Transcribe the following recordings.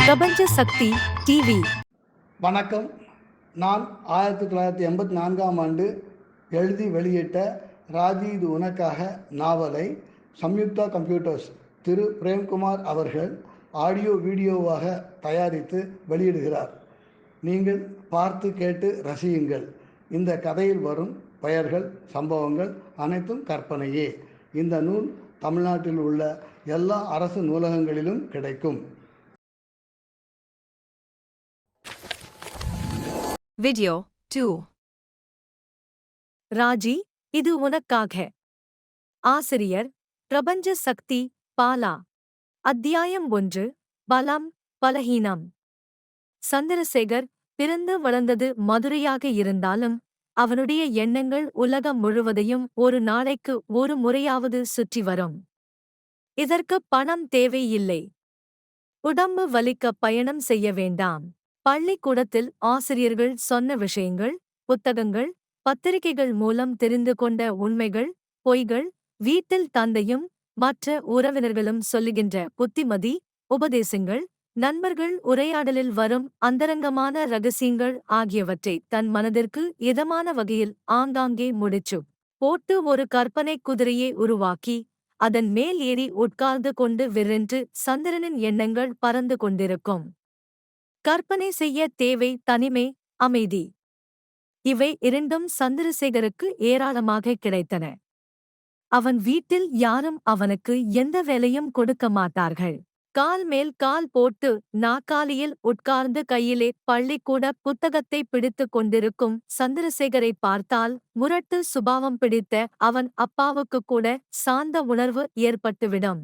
பிரபஞ்ச சக்தி டிவி. வணக்கம். நான் 1984ஆம் ஆண்டு எழுதி வெளியிட்ட ராஜி இது உனக்காக நாவலை சம்யுக்தா கம்ப்யூட்டர்ஸ் திரு பிரேம்குமார் அவர்கள் ஆடியோ வீடியோவாக தயாரித்து வெளியிடுகிறார். நீங்கள் பார்த்து கேட்டு ரசியுங்கள். இந்த கதையில் வரும் பெயர்கள், சம்பவங்கள் அனைத்தும் கற்பனையே. இந்த நூல் தமிழ்நாட்டில் உள்ள எல்லா அரசு நூலகங்களிலும் கிடைக்கும். வீடியோ 2. ராஜி இது உனக்காக. ஆசிரியர் பிரபஞ்ச சக்தி பாலா. அத்தியாயம் 1. பலம் பலஹீனம். சந்திரசேகர் பிறந்து வளர்ந்தது மதுரையாக இருந்தாலும் அவனுடைய எண்ணங்கள் உலகம் முழுவதையும் ஒரு நாளைக்கு ஒரு முறையாவது சுற்றி வரும். இதற்கு பணம் தேவையில்லை. உடம்பு வலிக்க பயணம் செய்ய வேண்டாம். பள்ளிக்கூடத்தில் ஆசிரியர்கள் சொன்ன விஷயங்கள், புத்தகங்கள், பத்திரிகைகள் மூலம் தெரிந்து கொண்ட உண்மைகள், பொய்கள், வீட்டில் தந்தையும் மற்ற உறவினர்களும் சொல்லுகின்ற புத்திமதி உபதேசங்கள், நண்பர்கள் உரையாடலில் வரும் அந்தரங்கமான ரகசியங்கள் ஆகியவற்றை தன் மனதிற்கு இதமான வகையில் ஆங்காங்கே முடிச்சு போட்டு ஒரு கற்பனை குதிரையை உருவாக்கி அதன் மேல் ஏறி உட்கார்ந்து கொண்டு விரென்று சந்திரனின் எண்ணங்கள் பறந்து கொண்டிருக்கும். கற்பனை செய்ய தேவை தனிமை, அமைதி. இவை இரண்டும் சந்திரசேகருக்கு ஏராளமாக கிடைத்தன. அவன் வீட்டில் யாரும் அவனுக்கு எந்த வேலையும் கொடுக்க மாட்டார்கள். கால் மேல் கால் போட்டு நாற்காலியில் உட்கார்ந்து கையிலே பள்ளிக்கூட புத்தகத்தை பிடித்து கொண்டிருக்கும் சந்திரசேகரை பார்த்தால் முரட்டு சுபாவம் பிடித்த அவன் அப்பாவுக்கு கூட சாந்த உணர்வு ஏற்பட்டுவிடும்.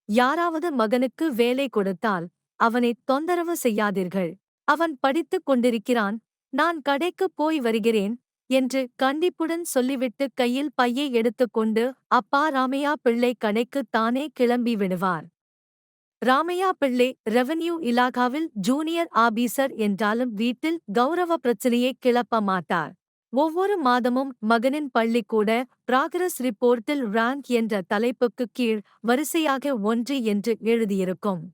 யாராவது மகனுக்கு வேலை கொடுத்தால் அவனை தொந்தரவு செய்யாதீர்கள், அவன் படித்துக் கொண்டிருக்கிறான், நான் கடைக்கு போய் வருகிறேன் என்று கண்டிப்புடன் சொல்லிவிட்டு கையில் பையை எடுத்துக்கொண்டு அப்பா ராமையா பிள்ளை கடைக்கு தானே கிளம்பி விடுவார். ராமையா பிள்ளை ரெவென்யூ இலாகாவில் ஜூனியர் ஆபீசர் என்றாலும் வீட்டில் கௌரவ பிரச்சனையை கிளப்ப மாட்டார். ஒவ்வொரு மாதமும் மகனின் பள்ளிக்கூட பிராகிரஸ் ரிப்போர்ட்டில் ரேங்க் என்ற தலைப்புக்கு கீழ் வரிசையாக 1 என்று எழுதியிருக்கும்.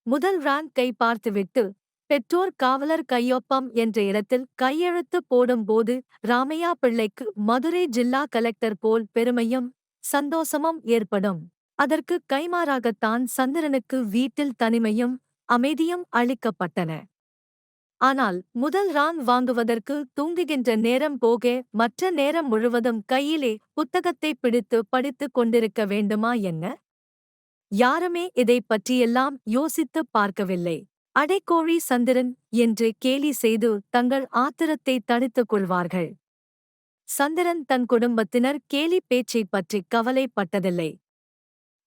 முதல் ரேங்கை பார்த்துவிட்டு பெற்றோர் காவலர் கையொப்பம் என்ற இடத்தில் கையெழுத்து போடும்போது ராமையா பிள்ளைக்கு மதுரை ஜில்லா கலெக்டர் போல் பெருமையும் சந்தோஷமும் ஏற்படும். அதற்கு கைமாறாகத்தான் சந்திரனுக்கு வீட்டில் தனிமையும் அமைதியும் அளிக்கப்பட்டன. ஆனால் முதல் ரேங்க் வாங்குவதற்கு தூங்குகின்ற நேரம் போக மற்ற நேரம் முழுவதும் கையிலே புத்தகத்தை பிடித்து படித்துக் கொண்டிருக்க வேண்டுமா என்ன? யாருமே இதைப் பற்றியெல்லாம் யோசித்துப் பார்க்கவில்லை. அடைக்கோழி சந்திரன் என்று கேலி செய்து தங்கள் ஆத்திரத்தை தணித்துக் கொள்வார்கள். சந்திரன் தன் குடும்பத்தினர் கேலி பேச்சைப் பற்றி கவலைப்பட்டதில்லை.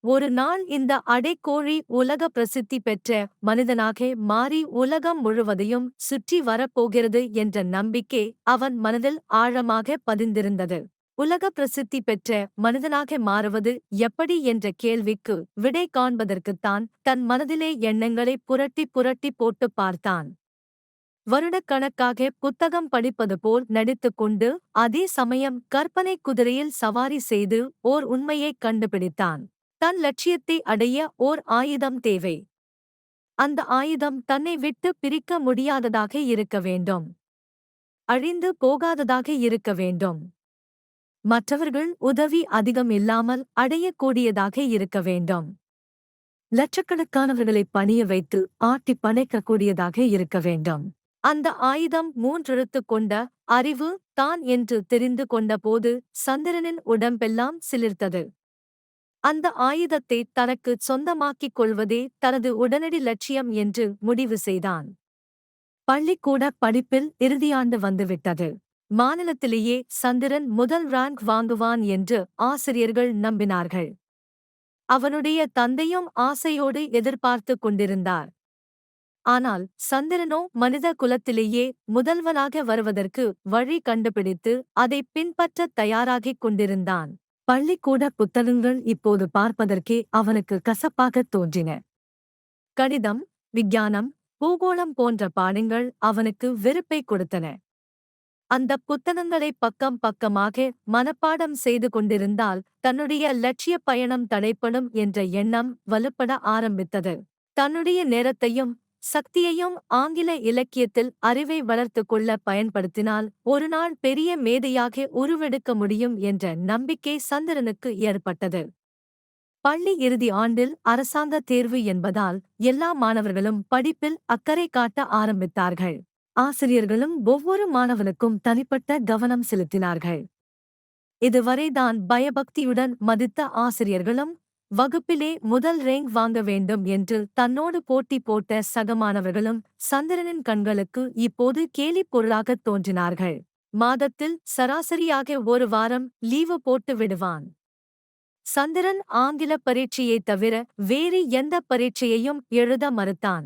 ஒரு நாள் இந்த அடைக்கோழி உலக பிரசித்தி பெற்ற மனிதனாக மாறி உலகம் முழுவதையும் சுற்றி வரப்போகிறது என்ற நம்பிக்கை அவன் மனதில் ஆழமாக பதிந்திருந்தது. உலக பிரசித்தி பெற்ற மனிதனாக மாறுவது எப்படி என்ற கேள்விக்கு விடை காண்பதற்குத்தான் தன் மனதிலே எண்ணங்களை புரட்டி புரட்டி போட்டு பார்த்தான். வருடக்கணக்காக புத்தகம் படிப்பது போல் நடித்துக்கொண்டு அதே சமயம் கற்பனை குதிரையில் சவாரி செய்து ஓர் உண்மையைக் கண்டுபிடித்தான். தன் லட்சியத்தை அடைய ஓர் ஆயுதம் தேவை. அந்த ஆயுதம் தன்னை விட்டு பிரிக்க முடியாததாக இருக்க வேண்டும். அழிந்து போகாததாக இருக்க வேண்டும். மற்றவர்கள் உதவி அதிகம் இல்லாமல் அடையக்கூடியதாக இருக்க வேண்டும். லட்சக்கணக்கானவர்களை பணிய வைத்து ஆட்டி படைக்கக்கூடியதாக இருக்க வேண்டும். அந்த ஆயுதம் 3 எழுத்து கொண்ட அறிவு தான் என்று தெரிந்து கொண்டபோது சந்திரனின் உடம்பெல்லாம் சிலிர்த்தது. அந்த ஆயுதத்தை தனக்கு சொந்தமாக்கிக் கொள்வதே தனது உடனடி லட்சியம் என்று முடிவு செய்தான். பள்ளிக்கூட படிப்பில் இறுதியாண்டு வந்துவிட்டது. மாநிலத்திலேயே சந்திரன் முதல் ரேங்க் வாங்குவான் என்று ஆசிரியர்கள் நம்பினார்கள். அவனுடைய தந்தையும் ஆசையோடு எதிர்பார்த்து கொண்டிருந்தார். ஆனால் சந்திரனோ மனித குலத்திலேயே முதல்வனாக வருவதற்கு வழி கண்டுபிடித்து அதை பின்பற்றத் தயாராகிக் கொண்டிருந்தான். பள்ளிக்கூட புத்தகங்கள் இப்போது பார்ப்பதற்கே அவனுக்கு கசப்பாகத் தோன்றின. கணிதம், விஞ்ஞானம், பூகோளம் போன்ற பாடங்கள் அவனுக்கு வெறுப்பை கொடுத்தன. அந்தப் புத்தகங்களை பக்கம் பக்கமாக மனப்பாடம் செய்து கொண்டிருந்தால் தன்னுடைய லட்சிய பயணம் தடைப்படும் என்ற எண்ணம் வலுப்பட ஆரம்பித்தது. தன்னுடைய நேரத்தையும் சக்தியையும் ஆங்கில இலக்கியத்தில் அறிவை வளர்த்துக் கொள்ள பயன்படுத்தினால் ஒருநாள் பெரிய மேதையாக உருவெடுக்க முடியும் என்ற நம்பிக்கை சந்திரனுக்கு ஏற்பட்டது. பள்ளி இறுதி ஆண்டில் அரசாங்க தேர்வு என்பதால் எல்லா மாணவர்களும் படிப்பில் அக்கறை காட்ட ஆரம்பித்தார்கள். ஆசிரியர்களும் ஒவ்வொரு மாணவனுக்கும் தனிப்பட்ட கவனம் செலுத்தினார்கள். இதுவரைதான் பயபக்தியுடன் மதித்த ஆசிரியர்களும் வகுப்பிலே முதல் ரேங்க் வாங்க வேண்டும் என்று தன்னோடு போட்டி போட்ட சக மாணவர்களும் சந்திரனின் கண்களுக்கு இப்போது கேலிப் பொருளாகத் தோன்றினார்கள். மாதத்தில் சராசரியாக ஒரு வாரம் லீவு போட்டு விடுவான். சந்திரன் ஆங்கில பரீட்சையைத் தவிர வேறு எந்த பரீட்சையையும் எழுத மறுத்தான்.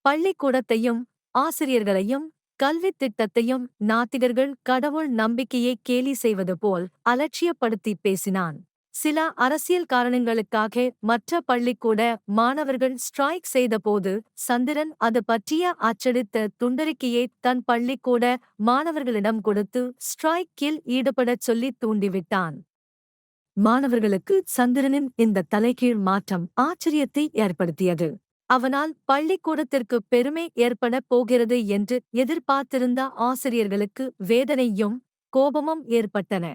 பள்ளிக்கூடத்தையும் ஆசிரியர்களையும் கல்வித் திட்டத்தையும் நாத்திகர்கள் கடவுள் நம்பிக்கையை கேலி செய்வது போல் அலட்சியப்படுத்திப் பேசினான். சில அரசியல் காரணங்களுக்காக மற்ற பள்ளிக்கூட மாணவர்கள் ஸ்ட்ரைக் செய்தபோது சந்திரன் அது பற்றிய அச்சடித்த துண்டறிக்கையை தன் பள்ளிக்கூட மாணவர்களிடம் கொடுத்து ஸ்ட்ரைக்கில் ஈடுபடச் சொல்லித் தூண்டிவிட்டான். மாணவர்களுக்கு சந்திரனின் இந்த தலைகீழ் மாற்றம் ஆச்சரியத்தை ஏற்படுத்தியது. அவனால் பள்ளிக்கூடத்திற்கு பெருமை ஏற்படப் போகிறது என்று எதிர்பார்த்திருந்த ஆசிரியர்களுக்கு வேதனையும் கோபமும் ஏற்பட்டன.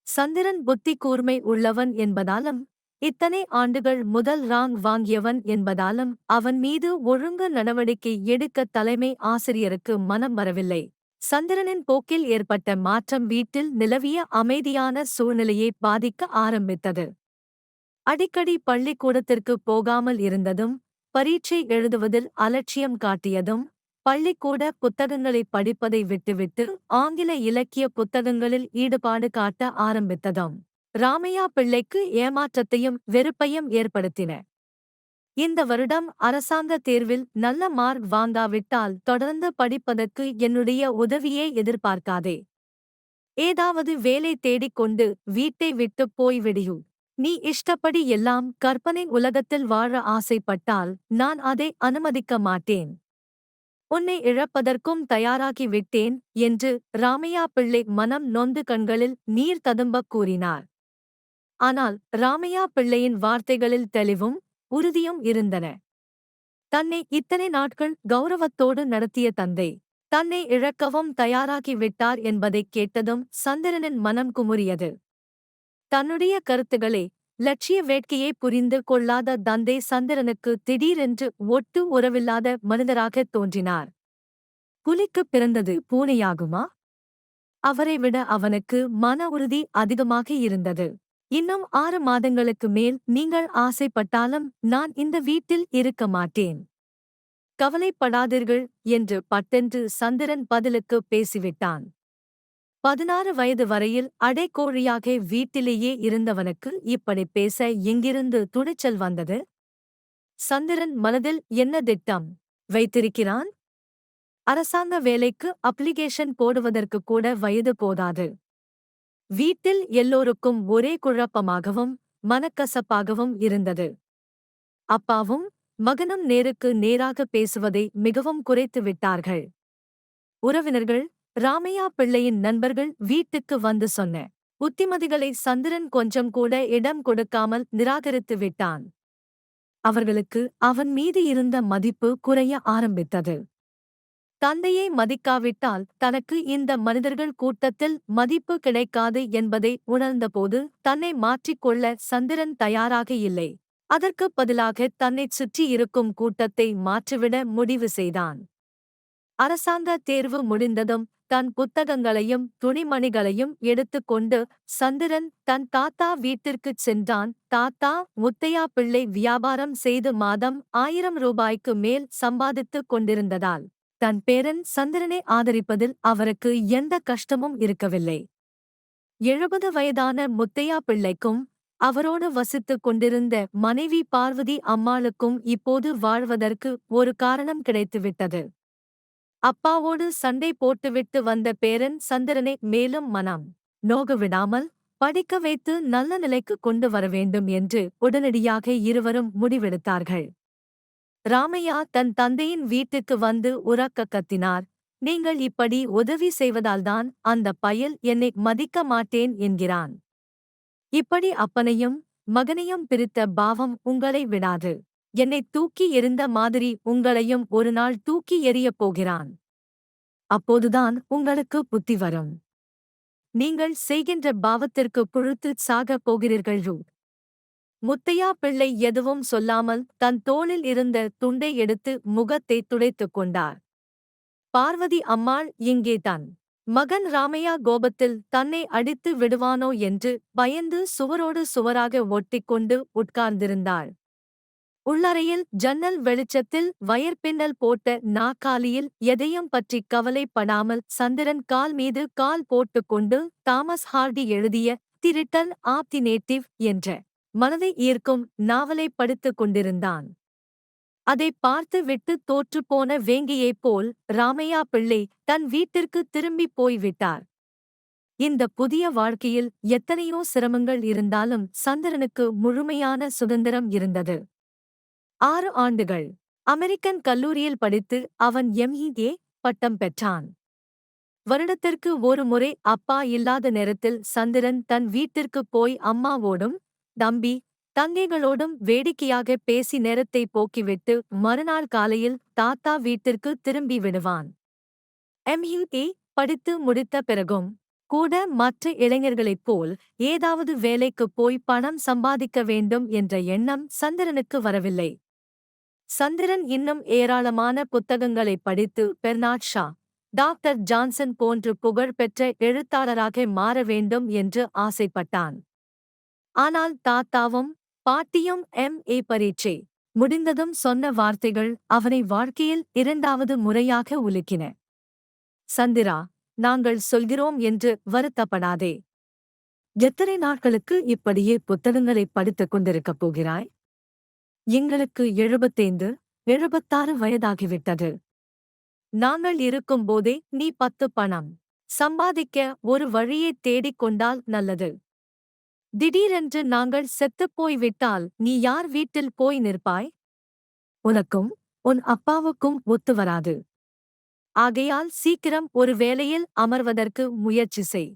சந்திரன் புத்தி கூர்மை உள்ளவன் என்பதாலும் இத்தனை ஆண்டுகள் முதல் ராங் வாங்கியவன் என்பதாலும் அவன் மீது ஒழுங்கு நடவடிக்கை எடுக்க தலைமை ஆசிரியருக்கு மனம் வரவில்லை. சந்திரனின் போக்கில் ஏற்பட்ட மாற்றம் வீட்டில் நிலவிய அமைதியான சூழ்நிலையை பாதிக்க ஆரம்பித்தது. அடிக்கடி பள்ளிக்கூடத்திற்கு போகாமல் இருந்ததும், பரீட்சை எழுதுவதில் அலட்சியம் காட்டியதும், பள்ளிக்கூட புத்தகங்களை படிப்பதை விட்டுவிட்டு ஆங்கில இலக்கிய புத்தகங்களில் ஈடுபாடு காட்ட ஆரம்பித்ததும் ராமையா பிள்ளைக்கு ஏமாற்றத்தையும் வெறுப்பையும் ஏற்படுத்தின. இந்த வருடம் அரசாங்க தேர்வில் நல்ல மார்க் வாங்காவிட்டால் தொடர்ந்து படிப்பதற்கு என்னுடைய உதவியே எதிர்பார்க்காதே. ஏதாவது வேலை தேடிக்கொண்டு வீட்டை விட்டுப் போய்விடியு. நீ இஷ்டப்படி எல்லாம் கற்பனை உலகத்தில் வாழ ஆசைப்பட்டால் நான் அதை அனுமதிக்க மாட்டேன். உன்னை இழப்பதற்கும் தயாராகி விட்டேன் என்று ராமையா பிள்ளை மனம் நொந்து கண்களில் நீர் ததும்பக் கூறினார். ஆனால் ராமையா பிள்ளையின் வார்த்தைகளில் தெளிவும் உறுதியும் இருந்தன. தன்னை இத்தனை நாட்கள் கௌரவத்தோடு நடத்திய தந்தை தன்னை இழக்கவும் தயாராகி விட்டார் என்பதைக் கேட்டதும் சந்திரனின் மனம் குமுறியது. தன்னுடைய கருத்துகளே லட்சிய வேட்கையை புரிந்து கொள்ளாத தந்தை சந்திரனுக்கு திடீரென்று ஒட்டு உறவில்லாத மனிதராகத் தோன்றினார். புலிக்குப் பிறந்தது பூனையாகுமா? அவரை விட அவனுக்கு மன உறுதி அதிகமாக இருந்தது. இன்னும் 6 மாதங்களுக்கு மேல் நீங்கள் ஆசைப்பட்டாலும் நான் இந்த வீட்டில் இருக்க மாட்டேன். கவலைப்படாதீர்கள் என்று பட்டென்று சந்திரன் பதிலுக்கு பேசிவிட்டான். 16 வயது வரையில் அடைக்கோழியாக வீட்டிலேயே இருந்தவனுக்கு இப்படி பேச எங்கிருந்து துணிச்சல் வந்தது? சந்திரன் மனதில் என்ன திட்டம் வைத்திருக்கிறான்? அரசாங்க வேலைக்கு அப்ளிகேஷன் போடுவதற்கு கூட வயது போதாது. வீட்டில் எல்லோருக்கும் ஒரே குழப்பமாகவும் மனக்கசப்பாகவும் இருந்தது. அப்பாவும் மகனும் நேருக்கு நேராக பேசுவதை மிகவும் குறைத்து விட்டார்கள். உறவினர்கள், ராமையா பிள்ளையின் நண்பர்கள் வீட்டுக்கு வந்து சொன்ன புத்திமதிகளை சந்திரன் கொஞ்சம் கூட இடம் கொடுக்காமல் நிராகரித்து விட்டான். அவர்களுக்கு அவன் மீது இருந்த மதிப்பு குறைய ஆரம்பித்தது. தந்தையை மதிக்காவிட்டால் தனக்கு இந்த மனிதர்கள் கூட்டத்தில் மதிப்பு கிடைக்காது என்பதை உணர்ந்தபோது தன்னை மாற்றிக்கொள்ள சந்திரன் தயாராக இல்லை. அதற்குப் பதிலாக தன்னைச் சுற்றி இருக்கும் கூட்டத்தை மாற்றிவிட முடிவு செய்தான். அரசாங்க தேர்வு முடிந்ததும் தன் புத்தகங்களையும் துணிமணிகளையும் எடுத்துக்கொண்டு சந்திரன் தன் தாத்தா வீட்டிற்குச் சென்றான். தாத்தா முத்தையா பிள்ளை வியாபாரம் செய்து மாதம் 1000 ரூபாய்க்கு மேல் சம்பாதித்துக் கொண்டிருந்ததால் தன் பேரன் சந்திரனை ஆதரிப்பதில் அவருக்கு எந்த கஷ்டமும் இருக்கவில்லை. 70 வயதான முத்தையா பிள்ளைக்கும் அவரோடு வசித்துக் கொண்டிருந்த மனைவி பார்வதி அம்மாளுக்கும் இப்போது வாழ்வதற்கு ஒரு காரணம் கிடைத்துவிட்டது. அப்பாவோடு சண்டை போட்டுவிட்டு வந்த பேரன் சந்திரனை மேலும் மனம் நோகவிடாமல் படிக்க வைத்து நல்ல நிலைக்கு கொண்டு வரவேண்டும் என்று உடனடியாக இருவரும் முடிவெடுத்தார்கள். ராமையா தன் தந்தையின் வீட்டுக்கு வந்து உரக்க கத்தினார். நீங்கள் இப்படி உதவி செய்வதால்தான் அந்த பயல் என்னை மதிக்க மாட்டேன் என்கிறான். இப்படி அப்பனையும் மகனையும் பிரித்த பாவம் உங்களை விடாது. என்னை தூக்கி எறிந்த மாதிரி உங்களையும் ஒரு நாள் தூக்கி எறியப் போகிறான். அப்போதுதான் உங்களுக்கு புத்தி வரும். நீங்கள் செய்கின்ற பாவத்திற்கு புழுத்துச் சாகப் போகிறீர்கள். முத்தையா பிள்ளை எதுவும் சொல்லாமல் தன் தோளில் இருந்த துண்டை எடுத்து முகத்தை துடைத்துக் கொண்டார். பார்வதி அம்மாள் இங்கே தன் மகன் ராமையா கோபத்தில் தன்னை அடித்து விடுவானோ என்று பயந்து சுவரோடு சுவராக ஒட்டிக்கொண்டு உட்கார்ந்திருந்தாள். உள்ளறையில் ஜன்னல் வெளிச்சத்தில் வயர்பின்னல் போட்ட நாற்காலியில் எதையும் பற்றி கவலைப்படாமல் சந்திரன் கால் மீது கால் போட்டுக்கொண்டு தாமஸ் ஹார்டி எழுதிய தி ரிட்டர்ன் ஆப் தி நேட்டிவ் என்ற மனதை ஈர்க்கும் நாவலை படித்துக் கொண்டிருந்தான். அதை பார்த்து விட்டு தோற்றுப்போன வேங்கியைப் போல் ராமையா பிள்ளை தன் வீட்டிற்கு திரும்பிப் போய்விட்டார். இந்த புதிய வாழ்க்கையில் எத்தனையோ சிரமங்கள் இருந்தாலும் சந்திரனுக்கு முழுமையான சுதந்திரம் இருந்தது. 6 ஆண்டுகள் அமெரிக்கன் கல்லூரியில் படித்து அவன் MA பட்டம் பெற்றான். வருடத்திற்கு ஒரு முறை அப்பா இல்லாத நேரத்தில் சந்திரன் தன் வீட்டிற்குப் போய் அம்மாவோடும் தம்பி தங்கைகளோடும் வேடிக்கையாக பேசி நேரத்தை போக்கிவிட்டு மறுநாள் காலையில் தாத்தா வீட்டிற்கு திரும்பி விடுவான். MA படித்து முடித்த பிறகும் கூட மற்ற இளைஞர்களைப் போல் ஏதாவது வேலைக்குப் போய் பணம் சம்பாதிக்க வேண்டும் என்ற எண்ணம் சந்திரனுக்கு வரவில்லை. சந்திரன் இன்னும் ஏராளமான புத்தகங்களை படித்து பெர்னாட் ஷா, டாக்டர் ஜான்சன் போன்று புகழ்பெற்ற எழுத்தாளராக மாற வேண்டும் என்று ஆசைப்பட்டான். ஆனால் தாத்தாவும் பாட்டியும் MA பரீட்சை முடிந்ததும் சொன்ன வார்த்தைகள் அவனை வாழ்க்கையில் 2வது முறையாக உலுக்கின. சந்திரா, நாங்கள் சொல்கிறோம் என்று வருத்தப்படாதே. எத்தனை நாட்களுக்கு இப்படியே புத்தகங்களை படித்துக் கொண்டிருக்கப் போகிறாய்? எங்களுக்கு 75, 76 வயதாகிவிட்டது. நாங்கள் இருக்கும்போதே நீ 10 பணம் சம்பாதிக்க ஒரு வழியைத் தேடிக் கொண்டால் நல்லது. திடீரென்று நாங்கள் செத்துப் போய்விட்டால் நீ யார் வீட்டில் போய் நிற்பாய்? உனக்கும் உன் அப்பாவுக்கும் ஒத்து வராது. ஆகையால் சீக்கிரம் ஒரு வேலையில் அமர்வதற்கு முயற்சி செய்.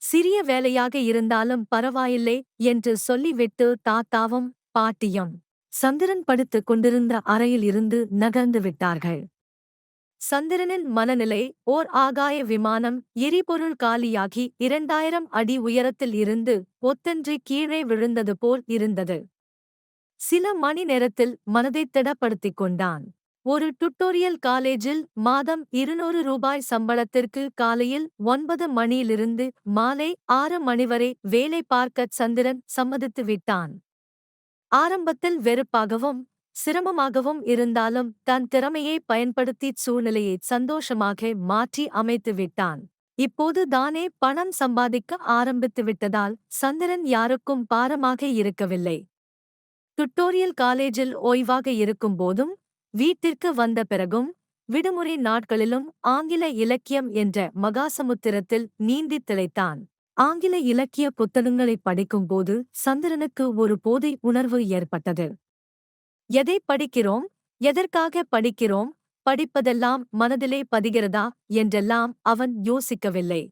சிறிய வேலையாக இருந்தாலும் பரவாயில்லை என்று சொல்லிவிட்டு தாத்தாவும் பாட்டியும் சந்திரன் படுத்துக் கொண்டிருந்த அறையில் இருந்து நகர்ந்து விட்டார்கள். சந்திரனின் மனநிலை ஓர் ஆகாய விமானம் எரிபொருள் காலியாகி 2000 அடி உயரத்தில் இருந்து பொத்தென்று கீழே விழுந்தது போல் இருந்தது. சில மணி நேரத்தில் மனதைத் திடப்படுத்திக் கொண்டான். ஒரு டுட்டோரியல் காலேஜில் மாதம் 200 ரூபாய் சம்பளத்திற்கு காலையில் 9 மணியிலிருந்து மாலை 6 மணி வரை வேலை பார்க்கச் சந்திரன் சம்மதித்து விட்டான். ஆரம்பத்தில் வெறுப்பாகவும் சிரமமாகவும் இருந்தாலும் தன் திறமையை பயன்படுத்தி சூழ்நிலையை சந்தோஷமாக மாற்றி அமைத்து விட்டான். இப்போது தானே பணம் சம்பாதிக்க ஆரம்பித்து விட்டதால் சந்திரன் யாருக்கும் பாரமாக இருக்கவில்லை. டுட்டோரியல் காலேஜில் ஓய்வாக இருக்கும்போதும் வீட்டிற்கு வந்த பிறகும் விடுமுறை நாட்களிலும் ஆங்கில இலக்கியம் என்ற மகாசமுத்திரத்தில் நீந்தித் திளைத்தான். ஆங்கில இலக்கிய புத்தகங்களை படிக்கும்போது சந்திரனுக்கு ஒரு போதை உணர்வு ஏற்பட்டது. எதை படிக்கிறோம், எதற்காக படிக்கிறோம், படிப்பதெல்லாம் மனதிலே பதிகிறதா என்றெல்லாம் அவன் யோசிக்கவில்லை.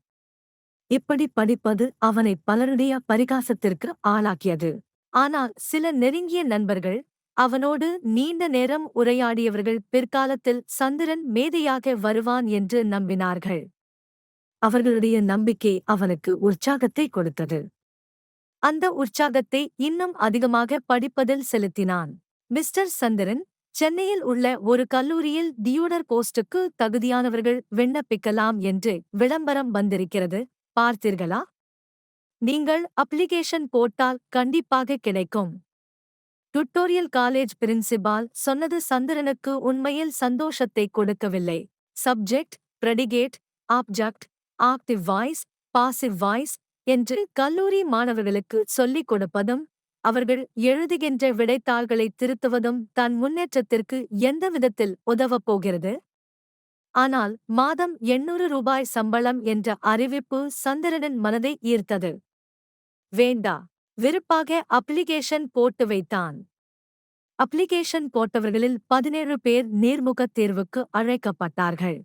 இப்படி படிப்பது அவனை பலருடைய பரிகாசத்திற்கு ஆளாக்கியது. ஆனால் சில நெருங்கிய நண்பர்கள், அவனோடு நீண்ட நேரம் உரையாடியவர்கள் பிற்காலத்தில் சந்திரன் மேதையாக வருவான் என்று நம்பினார்கள். அவர்களுடைய நம்பிக்கை அவனுக்கு உற்சாகத்தை கொடுத்தது. அந்த உற்சாகத்தை இன்னும் அதிகமாக படிப்பதில் செலுத்தினான். மிஸ்டர் சந்திரன், சென்னையில் உள்ள ஒரு கல்லூரியில் டியூடர் போஸ்டுக்கு தகுதியானவர்கள் விண்ணப்பிக்கலாம் என்று விளம்பரம் வந்திருக்கிறது, பார்த்தீர்களா? நீங்கள் அப்ளிகேஷன் போட்டால் கண்டிப்பாக கிடைக்கும். டுட்டோரியல் காலேஜ் பிரின்சிபால் சொன்னது சந்திரனுக்கு உண்மையில் சந்தோஷத்தை கொடுக்கவில்லை. Subject, predicate, object, active voice, passive voice என்று கல்லூரி மாணவர்களுக்கு சொல்லிக் கொடுப்பதும் அவர்கள் எழுதுகின்ற விடைத்தாள்களை திருத்துவதும் தன் முன்னேற்றத்திற்கு எந்த விதத்தில் உதவப் போகிறது? ஆனால் மாதம் 800 ரூபாய் சம்பளம் என்ற அறிவிப்பு சந்திரனின் மனதை ஈர்த்தது. வேண்டா, விருப்பாக அப்ளிகேஷன் போட்டு வைத்தான். அப்ளிகேஷன் போட்டவர்களில் 17 பேர் நேர்முகத் தேர்வுக்கு அழைக்கப்பட்டார்கள்.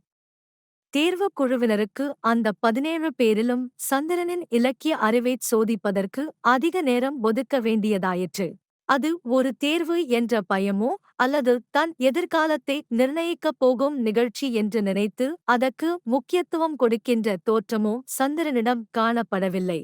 தேர்வுக் குழுவினருக்கு அந்த 17 பேரிலும் சந்திரனின் இலக்கிய அறிவைச் சோதிப்பதற்கு அதிக நேரம் ஒதுக்க வேண்டியதாயிற்று. அது ஒரு தேர்வு என்ற பயமோ அல்லது தன் எதிர்காலத்தை நிர்ணயிக்கப் போகும் நிகழ்ச்சி என்று நினைத்து அதற்கு முக்கியத்துவம் கொடுக்கின்ற தோற்றமோ சந்திரனிடம் காணப்படவில்லை.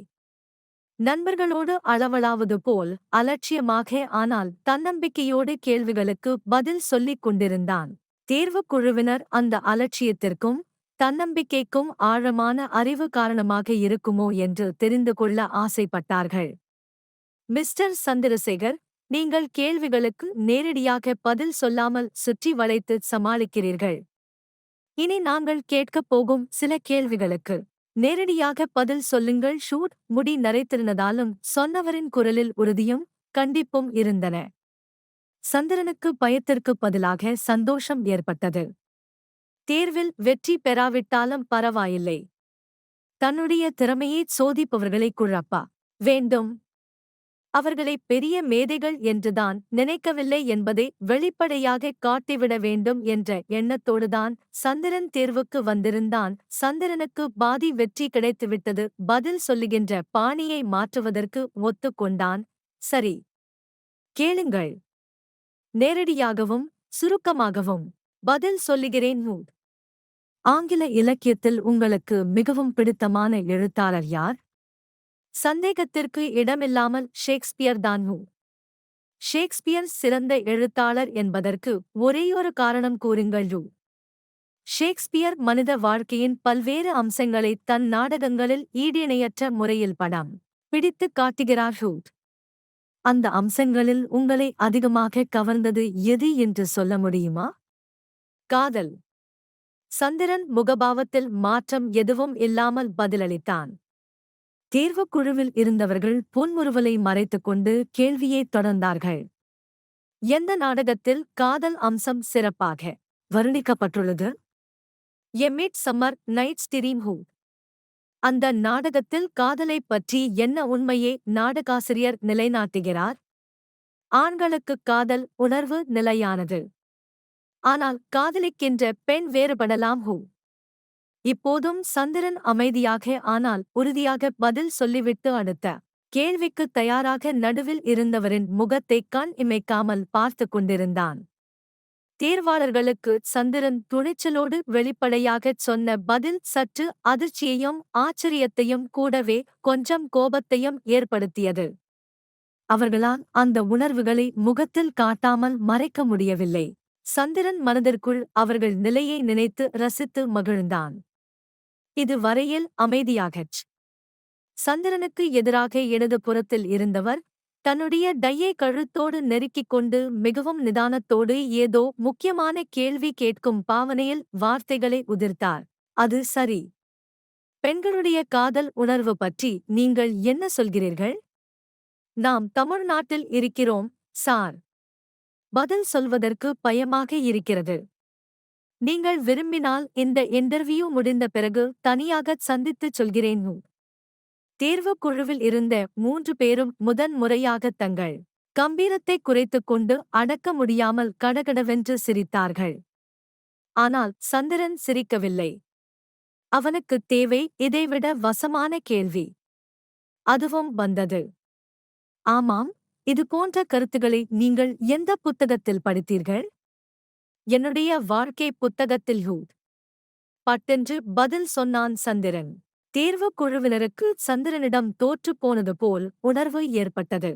நண்பர்களோடு அளவளாவது போல் அலட்சியமாக ஆனால் தன்னம்பிக்கையோடு கேள்விகளுக்கு பதில் சொல்லிக் கொண்டிருந்தான். தேர்வுக் குழுவினர் அந்த அலட்சியத்திற்கும் தன்னம்பிக்கைக்கும் ஆழமான அறிவு காரணமாக இருக்குமோ என்று தெரிந்து கொள்ள ஆசைப்பட்டார்கள். மிஸ்டர் சந்திரசேகர், நீங்கள் கேள்விகளுக்கு நேரடியாக பதில் சொல்லாமல் சுற்றி வளைத்து சமாளிக்கிறீர்கள். இனி நாங்கள் கேட்கப் போகும் சில கேள்விகளுக்கு நேரடியாக பதில் சொல்லுங்கள். ஷூட் முடி நரைத்திருந்ததாலும் சொன்னவரின் குரலில் உறுதியும் கண்டிப்பும் இருந்தன. சந்திரனுக்கு பயத்திற்குப் பதிலாக சந்தோஷம் ஏற்பட்டது. தேர்வில் வெற்றி பெறாவிட்டாலும் பரவாயில்லை. தன்னுடைய திறமையைச் சோதிப்பவர்களை குழப்ப வேண்டும். அவர்களை பெரிய மேதைகள் என்றுதான் நினைக்கவில்லை என்பதை வெளிப்படையாகக் காட்டிவிட வேண்டும் என்ற எண்ணத்தோடுதான் சந்திரன் தேர்வுக்கு வந்திருந்தான். சந்திரனுக்கு பாதி வெற்றி கிடைத்துவிட்டது. பதில் சொல்லுகின்ற பாணியை மாற்றுவதற்கு ஒத்துக்கொண்டான். சரி, கேளுங்கள். நேரடியாகவும் சுருக்கமாகவும் பதில் சொல்லுகிறேன். ஆங்கில இலக்கியத்தில் உங்களுக்கு மிகவும் பிடித்தமான எழுத்தாளர் யார்? சந்தேகத்திற்கு இடமில்லாமல் ஷேக்ஸ்பியர் தான். ஷேக்ஸ்பியர் சிறந்த எழுத்தாளர் என்பதற்கு ஒரேயொரு காரணம் கூறுங்கள். ஷேக்ஸ்பியர் மனித வாழ்க்கையின் பல்வேறு அம்சங்களை தன் நாடகங்களில் ஈடிணையற்ற முறையில் படம் பிடித்துக் காட்டுகிறார். அந்த அம்சங்களில் உங்களை அதிகமாக கவர்ந்தது எது என்று சொல்ல முடியுமா? காதல். சந்திரன் முகபாவத்தில் மாற்றம் எதுவும் இல்லாமல் பதிலளித்தான். தேர்வுக் குழுவில் இருந்தவர்கள் புன்முறுவலை மறைத்துக்கொண்டு கேள்வியைத் தொடர்ந்தார்கள். எந்த நாடகத்தில் காதல் அம்சம் சிறப்பாக வர்ணிக்கப்பட்டுள்ளது? எ மிட் சம்மர் நைட்ஸ் ட்ரீம். அந்த நாடகத்தில் காதலைப் பற்றி என்ன உண்மையை நாடகாசிரியர் நிலைநாட்டுகிறார்? ஆண்களுக்குக் காதல் உணர்வு நிலையானது. ஆனால் காதலிக்கின்ற பெண் வேறுபடலாம். இப்போதும் சந்திரன் அமைதியாக ஆனால் உறுதியாக பதில் சொல்லிவிட்டு அடுத்த கேள்விக்குத் தயாராக நடுவில் இருந்தவரின் முகத்தை கண் இமைக்காமல் பார்த்து கொண்டிருந்தான். தேர்வாளர்களுக்கு சந்திரன் துணிச்சலோடு வெளிப்படையாகச் சொன்ன பதில் சற்று அதிர்ச்சியையும் ஆச்சரியத்தையும் கூடவே கொஞ்சம் கோபத்தையும் ஏற்படுத்தியது. அவர்களால் அந்த உணர்வுகளை முகத்தில் காட்டாமல் மறைக்க முடியவில்லை. சந்திரன் மனதிற்குள் அவர்கள் நிலையை நினைத்து ரசித்து மகிழ்ந்தான். இது வரையில் அமைதியாகச் சந்திரனுக்கு எதிராக இடது புறத்தில் இருந்தவர் தன்னுடைய டையை கழுத்தோடு நெருக்கிக் கொண்டு மிகவும் நிதானத்தோடு ஏதோ முக்கியமான கேள்வி கேட்கும் பாவனையில் வார்த்தைகளை உதிர்த்தார். அது சரி. பெண்களுடைய காதல் உணர்வு பற்றி நீங்கள் என்ன சொல்கிறீர்கள்? நாம் தமிழ்நாட்டில் இருக்கிறோம் சார். பதில் சொல்வதற்கு பயமாக இருக்கிறது. நீங்கள் விரும்பினால் இந்த இன்டர்வியூ முடிந்த பிறகு தனியாகச் சந்தித்துச் சொல்கிறேன். தேர்வுக் குழுவில் இருந்த 3 பேரும் முதன் முறையாகத் தங்கள் கம்பீரத்தை குறைத்துக் கொண்டு அடக்க முடியாமல் கடகடவென்று சிரித்தார்கள். ஆனால் சந்திரன் சிரிக்கவில்லை. அவனுக்குத் தேவை இதைவிட வசமான கேள்வி. அதுவும் வந்தது. ஆமாம், இதுபோன்ற கருத்துக்களை நீங்கள் எந்த புத்தகத்தில் படித்தீர்கள்? என்னுடைய வாழ்க்கை புத்தகத்தில். பட்டென்று பதில் சொன்னான் சந்திரன். தேர்வுக் குழுவினருக்கு சந்திரனிடம் தோற்றுப் போனது போல் உணர்வு ஏற்பட்டது.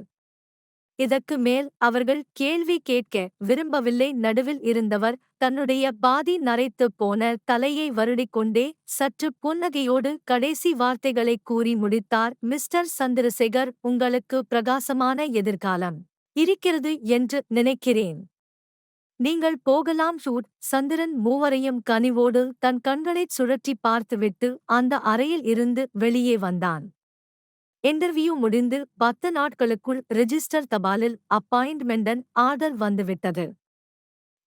இதற்கு மேல் அவர்கள் கேள்வி கேட்க விரும்பவில்லை. நடுவில் இருந்தவர் தன்னுடைய பாதி நரைத்துப் போன தலையை வருடிக்கொண்டே சற்று புன்னகையோடு கடைசி வார்த்தைகளைக் கூறி முடித்தார். மிஸ்டர் சந்திரசேகர், உங்களுக்கு பிரகாசமான எதிர்காலம் இருக்கிறது என்று நினைக்கிறேன். நீங்கள் போகலாம். சந்திரன் மூவரையும் கனிவோடு தன் கண்களைச் சுழற்றி பார்த்துவிட்டு அந்த அறையில் இருந்து வெளியே வந்தான். இன்டர்வியூ முடிந்து 10 நாட்களுக்குள் ரெஜிஸ்டர் தபாலில் அப்பாயின்ட்மெண்ட் ஆர்டர் வந்துவிட்டது.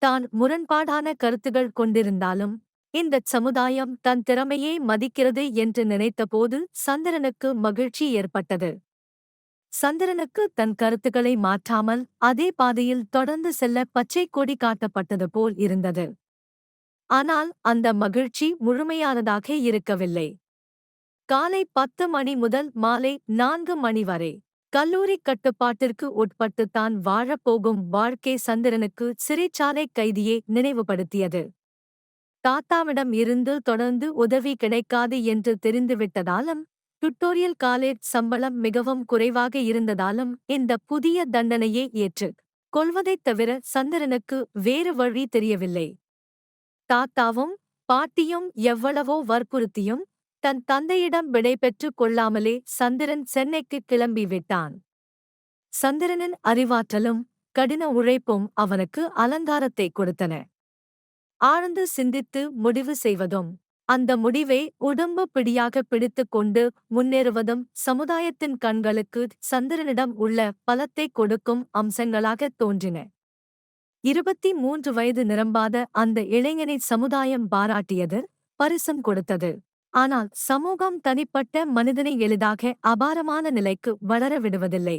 தான் முரண்பாடான கருத்துகள் கொண்டிருந்தாலும் இந்தச் சமுதாயம் தன் திறமையை மதிக்கிறது என்று நினைத்தபோது சந்திரனுக்கு மகிழ்ச்சி ஏற்பட்டது. சந்திரனுக்கு தன் கருத்துக்களை மாற்றாமல் அதே பாதையில் தொடர்ந்து செல்ல பச்சை கொடி காட்டப்பட்டது போல் இருந்தது. ஆனால் அந்த மகிழ்ச்சி முழுமையானதாக இருக்கவில்லை. காலை 10 மணி முதல் மாலை 4 மணி வரை கல்லூரி கட்டுப்பாட்டிற்கு உட்பட்டு தான் வாழப்போகும் வாழ்க்கை சந்திரனுக்கு சிறைச்சாலை கைதியை நினைவுபடுத்தியது. தாத்தாவிடம் இருந்து தொடர்ந்து உதவி கிடைக்காது என்று தெரிந்துவிட்டதாலும், டுட்டோரியல் காலேஜ் சம்பளம் மிகவும் குறைவாக இருந்ததாலும் இந்த புதிய தண்டனையை ஏற்றுக் கொள்வதைத் தவிர சந்திரனுக்கு வேறு வழி தெரியவில்லை. தாத்தாவும் பாட்டியும் எவ்வளவோ வற்புறுத்தியும் தன் தந்தையிடம் விடைபெற்றுக் கொள்ளாமலே சந்திரன் சென்னைக்கு கிளம்பிவிட்டான். சந்திரனின் அறிவாற்றலும் கடின உழைப்பும் அவனுக்கு அலங்காரத்தை கொடுத்தன. ஆழ்ந்து சிந்தித்து முடிவு செய்வதும், அந்த முடிவை உடம்பு பிடியாக பிடித்துக் கொண்டு முன்னேறுவதும் சமுதாயத்தின் கண்களுக்கு சந்திரனிடம் உள்ள பலத்தை கொடுக்கும் அம்சங்களாகத் தோன்றின. 23 வயது நிரம்பாத அந்த இளைஞனை சமுதாயம் பாராட்டியது, பரிசும் கொடுத்தது. ஆனால் சமூகம் தனிப்பட்ட மனிதனை எளிதாக அபாரமான நிலைக்கு வளர விடுவதில்லை.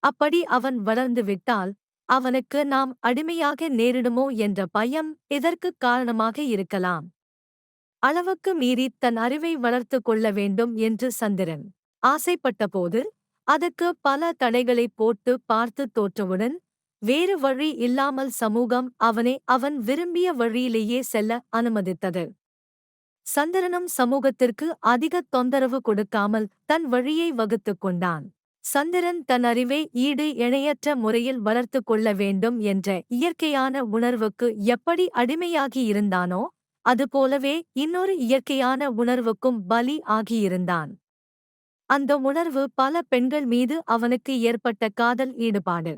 அப்படி அவன் வளர்ந்து விட்டால் அவனுக்கு நாம் அடிமையாக நேரிடுமோ என்ற பயம் இதற்குக் காரணமாக இருக்கலாம். அளவுக்கு மீறி தன் அறிவை வளர்த்துக் கொள்ள வேண்டும் என்று சந்திரன் ஆசைப்பட்டபோது அதற்கு பல தடைகளை போட்டு பார்த்து தோற்றவுடன் வேறு வழி இல்லாமல் சமூகம் அவனை அவன் விரும்பிய வழியிலேயே செல்ல அனுமதித்தது. சந்திரனும் சமூகத்திற்கு அதிக தொந்தரவு கொடுக்காமல் தன் வழியை வகுத்துக் கொண்டான். சந்திரன் தன் அறிவை ஈடு இணையற்ற முறையில் வளர்த்துக் கொள்ள வேண்டும் என்ற இயற்கையான உணர்வுக்கு எப்படி அடிமையாகி இருந்தானோ, அதுபோலவே இன்னொரு இயற்கையான உணர்வுக்கும் பலி ஆகியிருந்தான். அந்த உணர்வு பல பெண்கள் மீது அவனுக்கு ஏற்பட்ட காதல் ஈடுபாடு.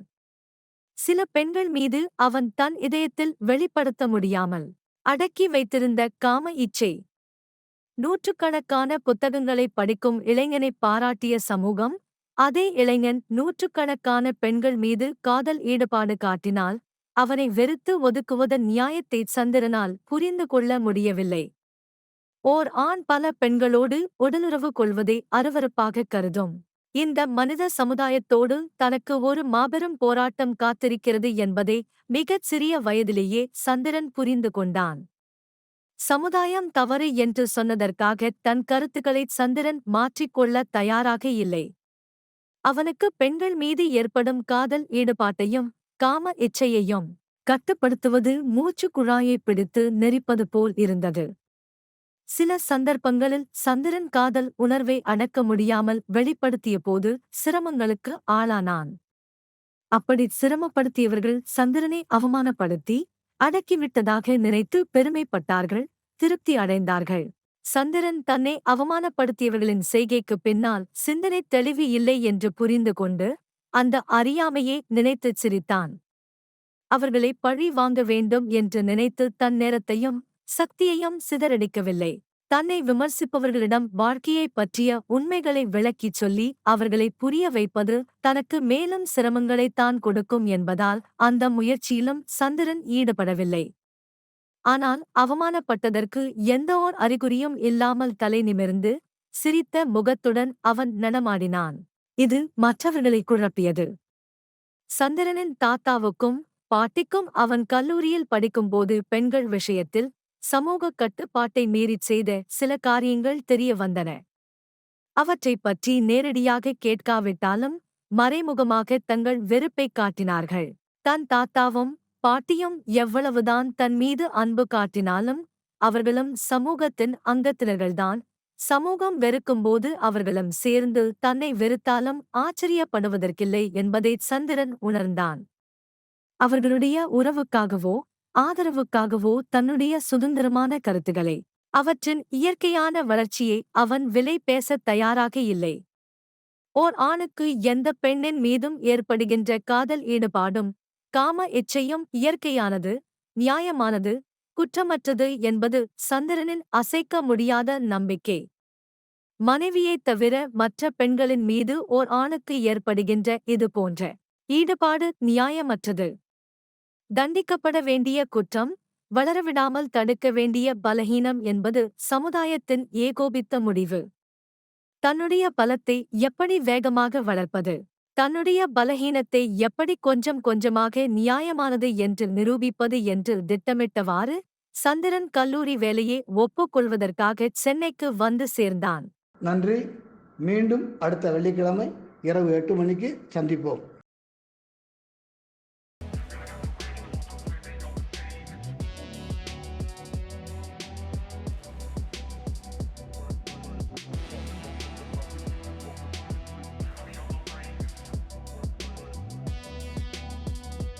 சில பெண்கள் மீது அவன் தன் இதயத்தில் வெளிப்படுத்த முடியாமல் அடக்கி வைத்திருந்த காம இச்சை. நூற்றுக்கணக்கான புத்தகங்களை படிக்கும் இளைஞனை பாராட்டிய சமூகம், அதே இளைஞன் நூற்றுக்கணக்கான பெண்கள் மீது காதல் ஈடுபாடு காட்டினால் அவனை வெறுத்து ஒதுக்குவதன் நியாயத்தை சந்திரனால் புரிந்து கொள்ள முடியவில்லை. ஓர் ஆண் பல பெண்களோடு உடலுறவு கொள்வதை அருவருப்பாகக் கருதும் இந்த மனித சமுதாயத்தோடு தனக்கு ஒரு மாபெரும் போராட்டம் காத்திருக்கிறது என்பதை மிகச் சிறிய வயதிலேயே சந்திரன் புரிந்து கொண்டான். சமுதாயம் தவறு என்று சொன்னதற்காக தன் கருத்துக்களை சந்திரன் மாற்றிக்கொள்ள தயாராக இல்லை. அவனுக்கு பெண்கள் மீது ஏற்படும் காதல் ஈடுபாட்டையும் காம இச்சையையும் கட்டுப்படுத்துவது மூச்சுக் குழாயை பிடித்து நெரிப்பது போல் இருந்தது. சில சந்தர்ப்பங்களில் சந்திரன் காதல் உணர்வை அடக்க முடியாமல் வெளிப்படுத்திய போது சிரமங்களுக்கு ஆளானான். அப்படி சிரமப்படுத்தியவர்கள் சந்திரனை அவமானப்படுத்தி அடக்கிவிட்டதாக நினைத்து பெருமைப்பட்டார்கள், திருப்தி அடைந்தார்கள். சந்திரன் தன்னை அவமானப்படுத்தியவர்களின் செய்கைக்கு பின்னால் சிந்தனை தெளிவு இல்லை என்று புரிந்து கொண்டு அந்த அறியாமையை நினைத்துச் சிரித்தான். அவர்களை பழி வாங்க வேண்டும் என்று நினைத்து தன் நேரத்தையும் சக்தியையும் சிதறடிக்கவில்லை. தன்னை விமர்சிப்பவர்களிடம் வாழ்க்கையைப் பற்றிய உண்மைகளை விளக்கிச் சொல்லி அவர்களை புரிய வைப்பது தனக்கு மேலும் சிரமங்களைத் தான் கொடுக்கும் என்பதால் அந்த முயற்சியிலும் சந்திரன் ஈடுபடவில்லை. ஆனால் அவமானப்பட்டதற்கு எந்தவோர் அறிகுறியும் இல்லாமல் தலை நிமிர்ந்து சிரித்த முகத்துடன் அவன் நடமாடினான். இது மற்றவர்களை குழப்பியது. சந்திரனின் தாத்தாவுக்கும் பாட்டிக்கும் அவன் கல்லூரியில் படிக்கும்போது பெண்கள் விஷயத்தில் சமூக கட்டுப்பாட்டை மீறிச் செய்த சில காரியங்கள் தெரிய வந்தன. அவற்றைப் பற்றி நேரடியாக கேட்காவிட்டாலும் மறைமுகமாக தங்கள் வெறுப்பை காட்டினார்கள். தன் தாத்தாவும் பாட்டியும் எவ்வளவுதான் தன் மீது அன்பு காட்டினாலும் அவர்களும் சமூகத்தின் அங்கத்தினர்கள்தான். சமூகம் வெறுக்கும்போது அவர்களும் சேர்ந்து தன்னை வெறுத்தாலும் ஆச்சரியப்படுவதற்கில்லை என்பதை சந்திரன் உணர்ந்தான். அவர்களுடைய உறவுக்காகவோ ஆதரவுக்காகவோ தன்னுடைய சுதந்திரமான கருத்துக்களை, அவற்றின் இயற்கையான வளர்ச்சியை அவன் விலை பேசத் தயாராக இல்லை. ஓர் ஆணுக்கு எந்த பெண்ணின் மீதும் ஏற்படுகின்ற காதல் ஈடுபாடும் காம இச்சையும் இயற்கையானது, நியாயமானது, குற்றமற்றது என்பது சந்திரனின் அசைக்க முடியாத நம்பிக்கை. மனைவியைத் தவிர மற்ற பெண்களின் மீது ஓர் ஆணுக்கு ஏற்படுகின்ற இது போன்ற ஈடுபாடு நியாயமற்றது, தண்டிக்கப்பட வேண்டிய குற்றம், வளரவிடாமல் தடுக்க வேண்டிய பலஹீனம் என்பது சமுதாயத்தின் ஏகோபித்த முடிவு. தன்னுடைய பலத்தை எப்படி வேகமாக வளர்ப்பது, தன்னுடைய பலஹீனத்தை எப்படி கொஞ்சம் கொஞ்சமாக நியாயமானது என்று நிரூபிப்பது என்று திட்டமிட்டவாறு சந்திரன் கல்லூரி வேலையை ஒப்புக்கொள்வதற்காக சென்னைக்கு வந்து சேர்ந்தான். நன்றி. மீண்டும் அடுத்த வெள்ளிக்கிழமை இரவு 8 மணிக்கு சந்திப்போம்.